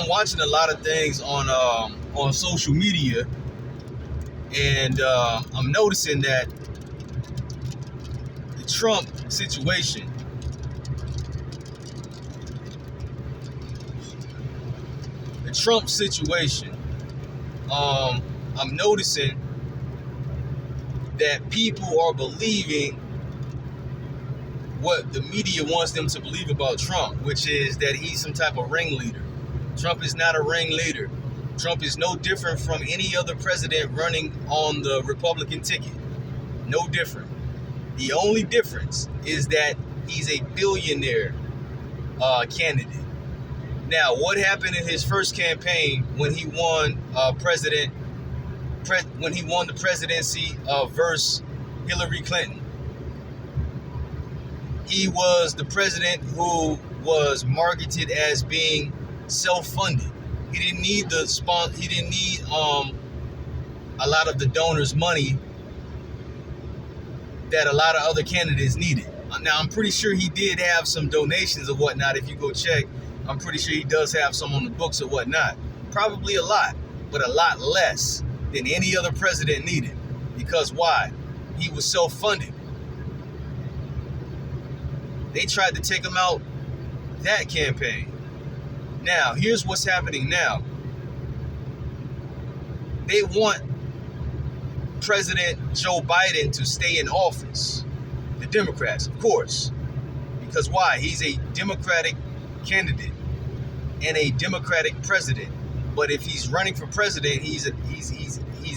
watching a lot of things on social media, and I'm noticing that the Trump situation, I'm noticing that people are believing what the media wants them to believe about Trump, which is that he's some type of ringleader. Trump is not a ringleader. Trump is no different from any other president running on the Republican ticket. No different. The only difference is that he's a billionaire candidate. Now, what happened in his first campaign when he won when he won the presidency versus Hillary Clinton? He was the president who was marketed as being self-funded. He didn't need He didn't need a lot of the donors' money that a lot of other candidates needed. Now, I'm pretty sure he did have some donations or whatnot. If you go check, I'm pretty sure he does have some on the books or whatnot. Probably a lot, but a lot less than any other president needed. Because why? He was self-funded. They tried to take him out that campaign. Now, here's what's happening now. They want President Joe Biden to stay in office. The Democrats, of course. Because why? He's a Democratic candidate and a Democratic president. But if he's running for president, he's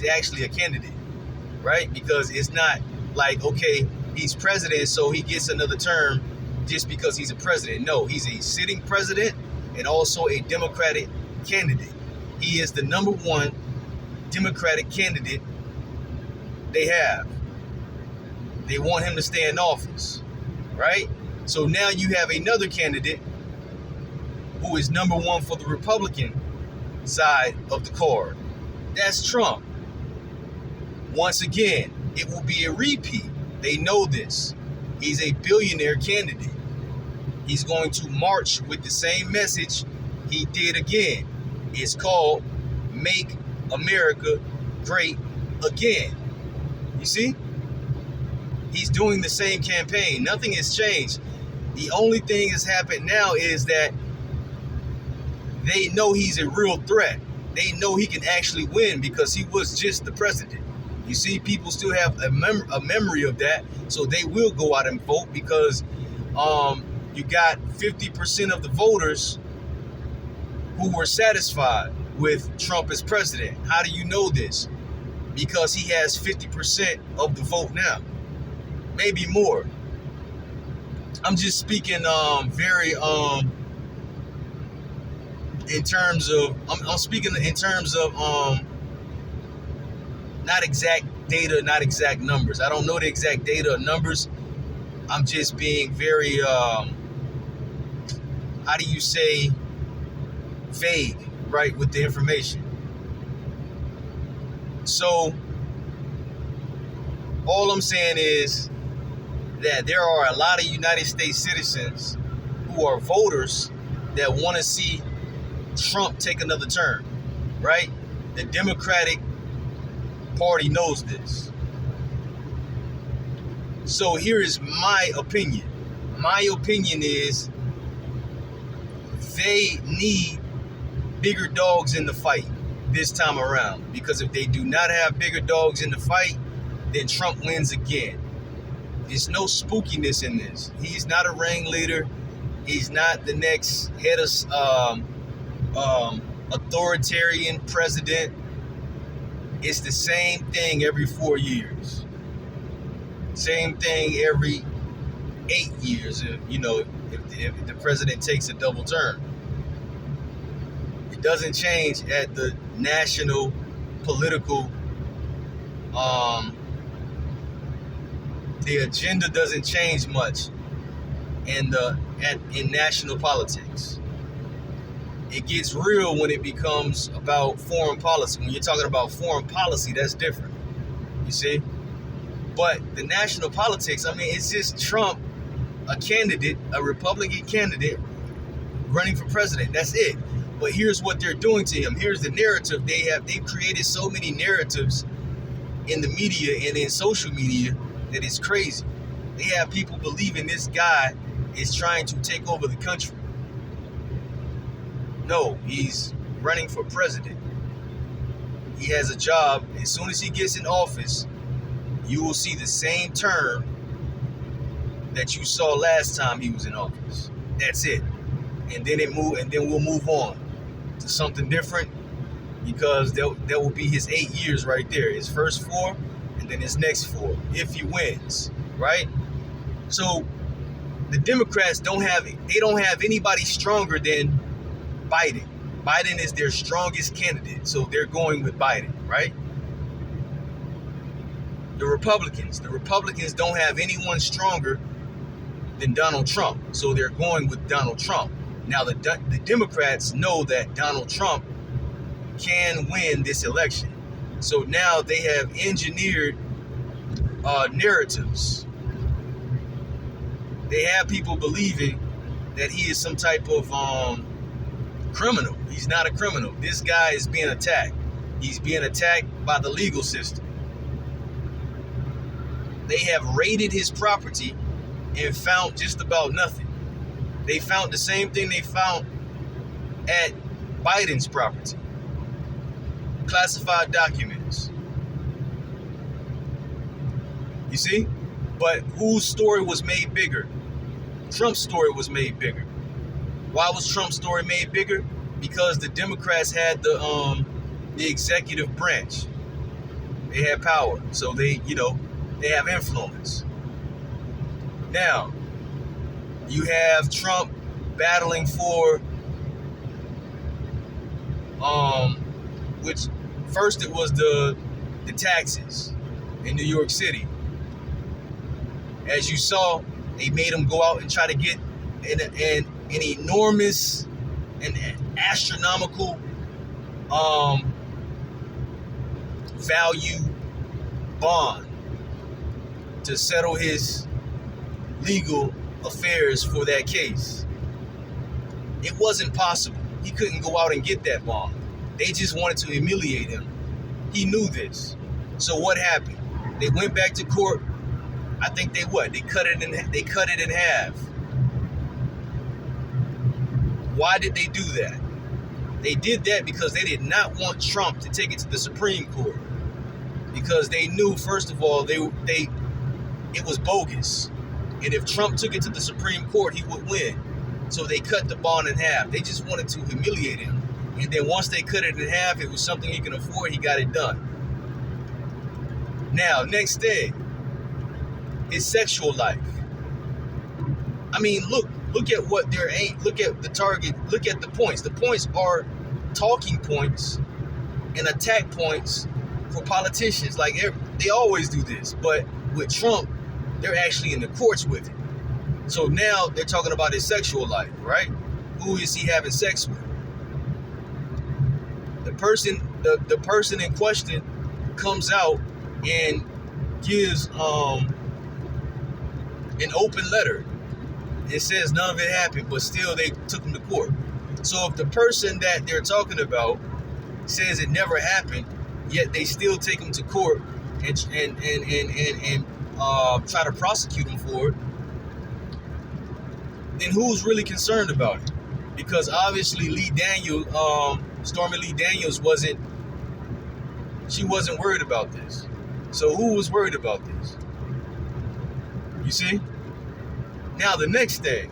actually a candidate, right? Because it's not like, okay, he's president, so he gets another term just because he's a president. No, he's a sitting president and also a Democratic candidate. He is the number one Democratic candidate they have. They want him to stay in office, right? So now you have another candidate who is number one for the Republican side of the card. That's Trump. Once again, it will be a repeat. They know this. He's a billionaire candidate. He's going to march with the same message he did again. It's called Make America Great Again. You see? He's doing the same campaign. Nothing has changed. The only thing that's happened now is that they know he's a real threat. They know he can actually win because he was just the president. You see, people still have a memory of that, so they will go out and vote because you got 50% of the voters who were satisfied with Trump as president. How do you know this? Because he has 50% of the vote now, maybe more. I'm just speaking very in terms of I'm speaking in terms of not exact data, not exact numbers. I don't know the exact data or numbers. I'm just being very how do you say, vague, right, with the information. So all I'm saying is that there are a lot of United States citizens who are voters that want to see Trump take another term, right? The Democratic Party knows this. So here is my opinion. My opinion is they need bigger dogs in the fight this time around. Because if they do not have bigger dogs in the fight, then Trump wins again. There's no spookiness in this. He's not a ringleader. He's not the next head of authoritarian president. It's the same thing every 4 years. Same thing every 8 years, if the president takes a double term. It doesn't change at the national political, the agenda doesn't change much in national politics. It gets real when it becomes about foreign policy. When you're talking about foreign policy, that's different. You see? But the national politics, it's just Trump, a candidate, a Republican candidate, running for president. That's it. But here's what they're doing to him. Here's the narrative they've created so many narratives in the media and in social media that it's crazy. They have people believing this guy is trying to take over the country. No, he's running for president. He has a job. As soon as he gets in office, you will see the same term that you saw last time he was in office. That's it. And then we'll move on to something different, because that will be his 8 years right there. His first 4 and then his next 4 if he wins, right? So the Democrats don't have anybody stronger than Biden. Biden is their strongest candidate, so they're going with Biden, right? The Republicans don't have anyone stronger than Donald Trump, so they're going with Donald Trump. Now the Democrats know that Donald Trump can win this election, so now they have engineered narratives. They have people believing that he is some type of criminal. He's not a criminal. This guy is being attacked. He's being attacked by the legal system. They have raided his property and found just about nothing. They found the same thing they found at Biden's property. Classified documents. You see? But whose story was made bigger? Trump's story was made bigger. Why was Trump's story made bigger? Because the Democrats had the executive branch. They had power. So they have influence. Now, you have Trump battling for which first it was the taxes in New York City. As you saw, they made him go out and try to get an enormous and astronomical value bond to settle his legal affairs for that case. It wasn't possible. He couldn't go out and get that bond. They just wanted to humiliate him. He knew this. So what happened? They went back to court. I think they cut it in half. Why did they do that? They did that because they did not want Trump to take it to the Supreme Court, because they knew, first of all, it was bogus, and if Trump took it to the Supreme Court, he would win. So they cut the bond in half. They just wanted to humiliate him, and then once they cut it in half, it was something he can afford. He got it done. Now, next thing, his sexual life. I mean, look at what they're aimed. Look at the target. Look at the points. The points are talking points and attack points for politicians. Like, they always do this, but with Trump, they're actually in the courts with it. So now they're talking about his sexual life, right? Who is he having sex with? The person in question comes out and gives an open letter. It says none of it happened, but still they took him to court. So if the person that they're talking about says it never happened, yet they still take him to court and try to prosecute him for it, then who's really concerned about it? Because obviously Stormy Lee Daniels wasn't worried about this. So who was worried about this? You see? Now the next thing,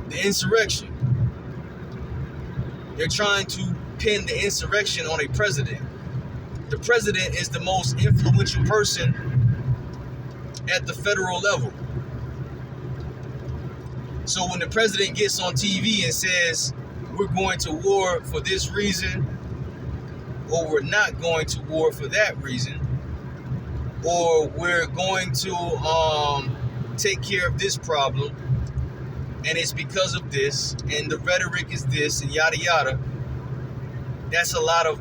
the insurrection. They're trying to pin the insurrection on a president. The president is the most influential person at the federal level. So when the president gets on TV and says, we're going to war for this reason, or we're not going to war for that reason, or we're going to take care of this problem, and it's because of this, and the rhetoric is this, and yada yada, that's a lot of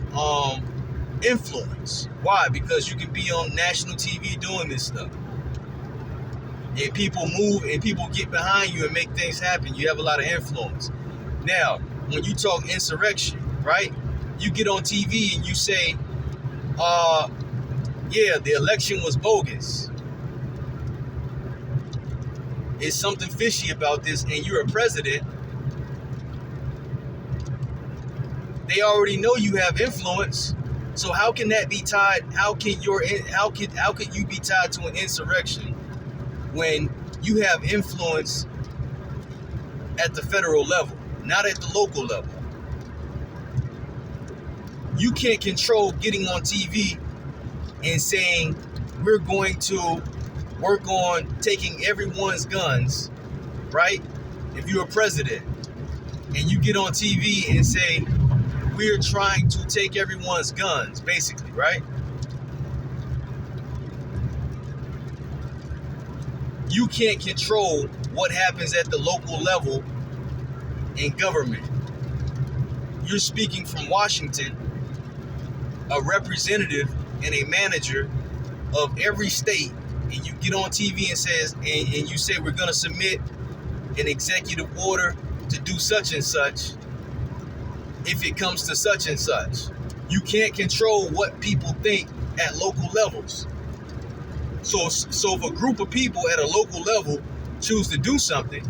influence. Why? Because you can be on national TV doing this stuff, and people move and people get behind you and make things happen. You have a lot of influence. Now, when you talk insurrection, right? You get on TV and you say, yeah, the election was bogus. There's something fishy about this, and you're a president. They already know you have influence. So how can that be tied? How can you be tied to an insurrection when you have influence at the federal level, not at the local level? You can't control getting on TV and saying we're going to work on taking everyone's guns, right? If you're a president and you get on TV and say we're trying to take everyone's guns, basically, right? You can't control what happens at the local level in government. You're speaking from Washington, a representative and a manager of every state, and you get on TV and you say we're going to submit an executive order to do such and such if it comes to such and such. You can't control what people think at local levels. So if a group of people at a local level choose to do something,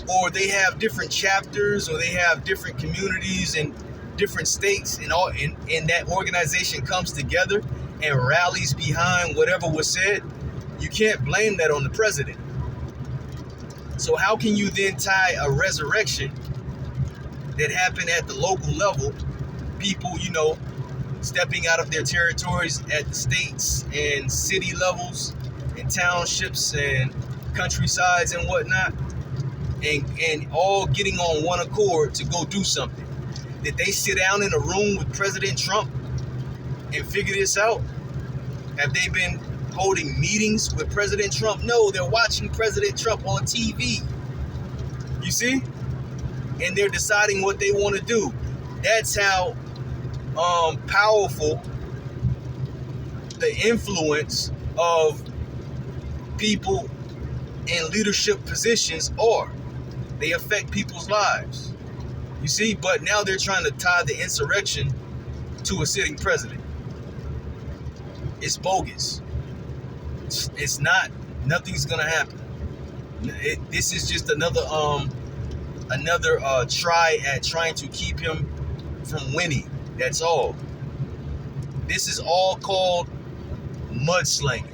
or they have different chapters, or they have different communities in different states, and that organization comes together and rallies behind whatever was said, you can't blame that on the president. So how can you then tie a resurrection that happened at the local level, people, stepping out of their territories at the states and city levels and townships and countrysides and whatnot, and all getting on one accord to go do something? Did they sit down in a room with President Trump and figure this out? Have they been holding meetings with President Trump? No, they're watching President Trump on TV. You see? And they're deciding what they want to do. That's how powerful the influence of people in leadership positions are. They affect people's lives. You see? But now they're trying to tie the insurrection to a sitting president. It's bogus. It's not. Nothing's gonna happen. This is just another try at trying to keep him from winning. That's all. This is all called mudslinging.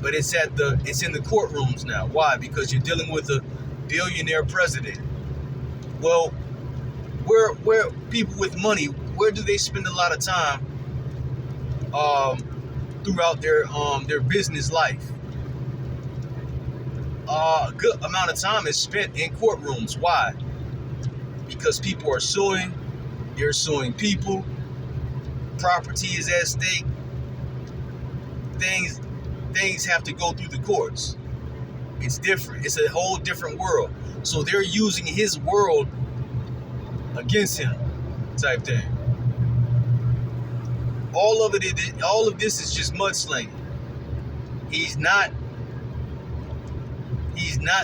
But it's in the courtrooms now. Why? Because you're dealing with a billionaire president. Well, where people with money, where do they spend a lot of time throughout their business life? A good amount of time is spent in courtrooms. Why? Because people are suing. They're suing people. Property is at stake. Things have to go through the courts. It's different. It's a whole different world. So they're using his world against him, type thing. All of this is just mudslinging. He's not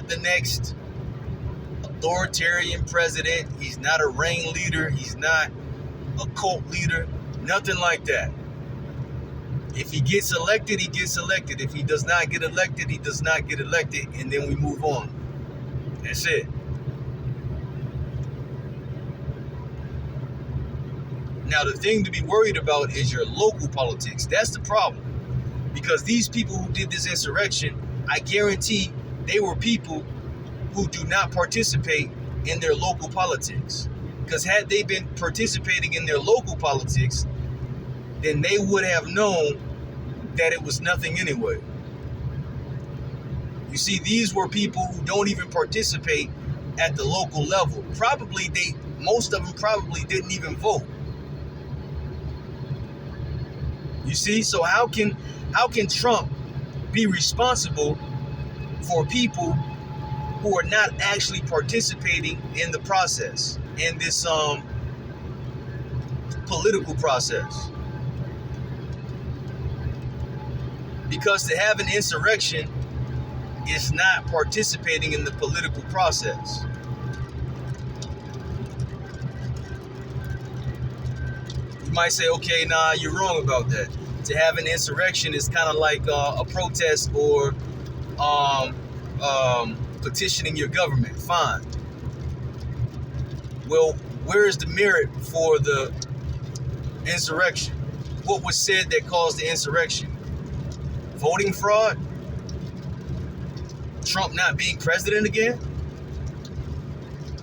the next authoritarian president. He's not a ringleader. He's not a cult leader. Nothing like that. If he gets elected, he gets elected. If he does not get elected, he does not get elected. And then we move on. That's it. Now, the thing to be worried about is your local politics. That's the problem. Because these people who did this insurrection, I guarantee they were people who do not participate in their local politics. Because had they been participating in their local politics, then they would have known that it was nothing anyway. You see, these were people who don't even participate at the local level. Most of them probably didn't even vote. You see, so how can Trump be responsible for people who are not actually participating in the process, in this political process? Because to have an insurrection is not participating in the political process. You might say, okay, nah, you're wrong about that. To have an insurrection is kind of like a protest or petitioning your government. Fine. Well, where is the merit for the insurrection? What was said that caused the insurrection? Voting fraud? Trump not being president again?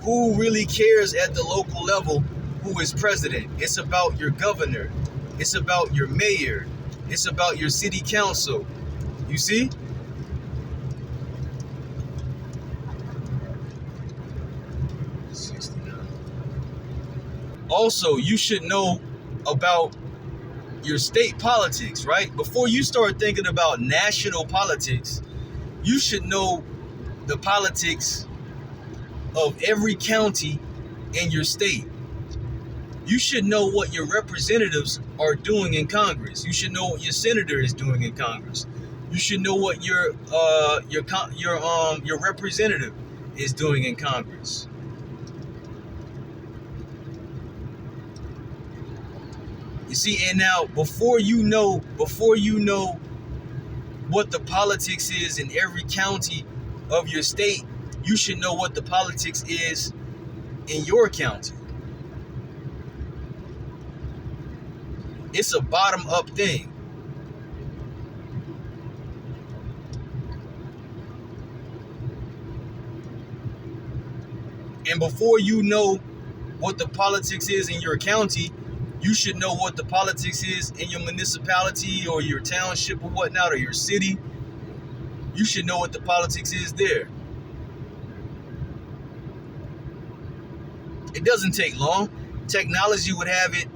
Who really cares at the local level who is president? It's about your governor. It's about your mayor. It's about your city council. You see? Also, you should know about your state politics, right? Before you start thinking about national politics, you should know the politics of every county in your state. You should know what your representatives are doing in Congress. You should know what your senator is doing in Congress. You should know what your representative is doing in Congress. You see, and now before you know what the politics is in every county of your state, you should know what the politics is in your county. It's a bottom-up thing. And before you know what the politics is in your county, you should know what the politics is in your municipality or your township or whatnot, or your city. You should know what the politics is there. It doesn't take long. Technology would have it,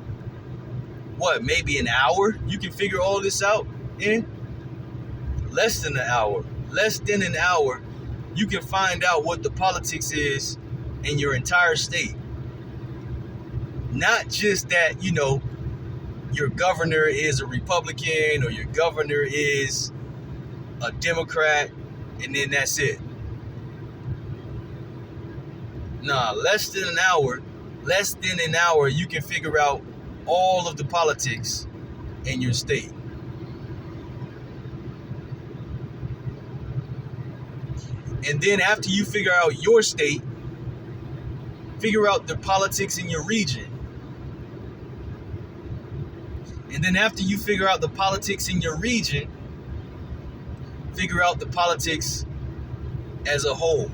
maybe an hour? You can figure all this out in less than an hour. Less than an hour, you can find out what the politics is in your entire state. Not just that, your governor is a Republican or your governor is a Democrat, and then that's it. Nah, less than an hour, you can figure out all of the politics in your state. And then after you figure out your state, figure out the politics in your region. And then after you figure out the politics in your region, figure out the politics as a whole,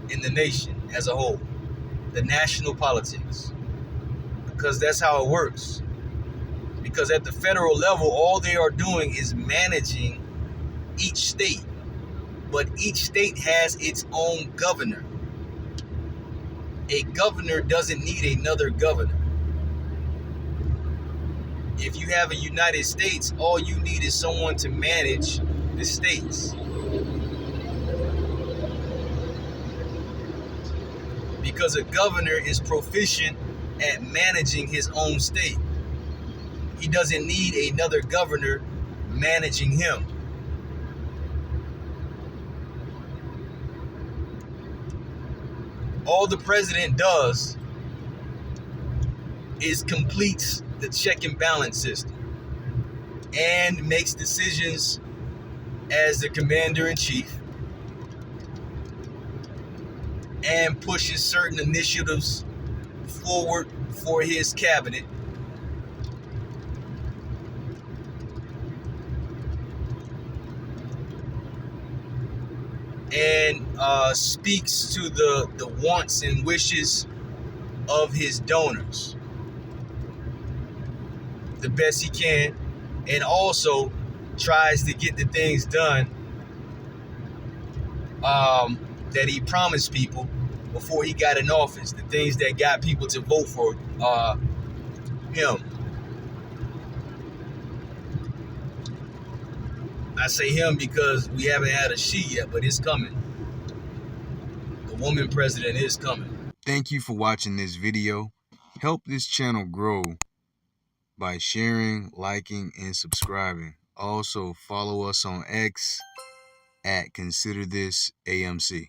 in the nation as a whole, the national politics. Because that's how it works. Because at the federal level, all they are doing is managing each state. But each state has its own governor. A governor doesn't need another governor. If you have a United States, all you need is someone to manage the states. Because a governor is proficient at managing his own state. He doesn't need another governor managing him. All the president does is completes the check and balance system and makes decisions as the commander-in-chief and pushes certain initiatives forward for his cabinet. And speaks to the wants and wishes of his donors the best he can, and also tries to get the things done that he promised people before he got in office, the things that got people to vote for him. I say him because we haven't had a she yet, but it's coming. The woman president is coming. Thank you for watching this video. Help this channel grow by sharing, liking, and subscribing. Also, follow us on X at Consider This AMC.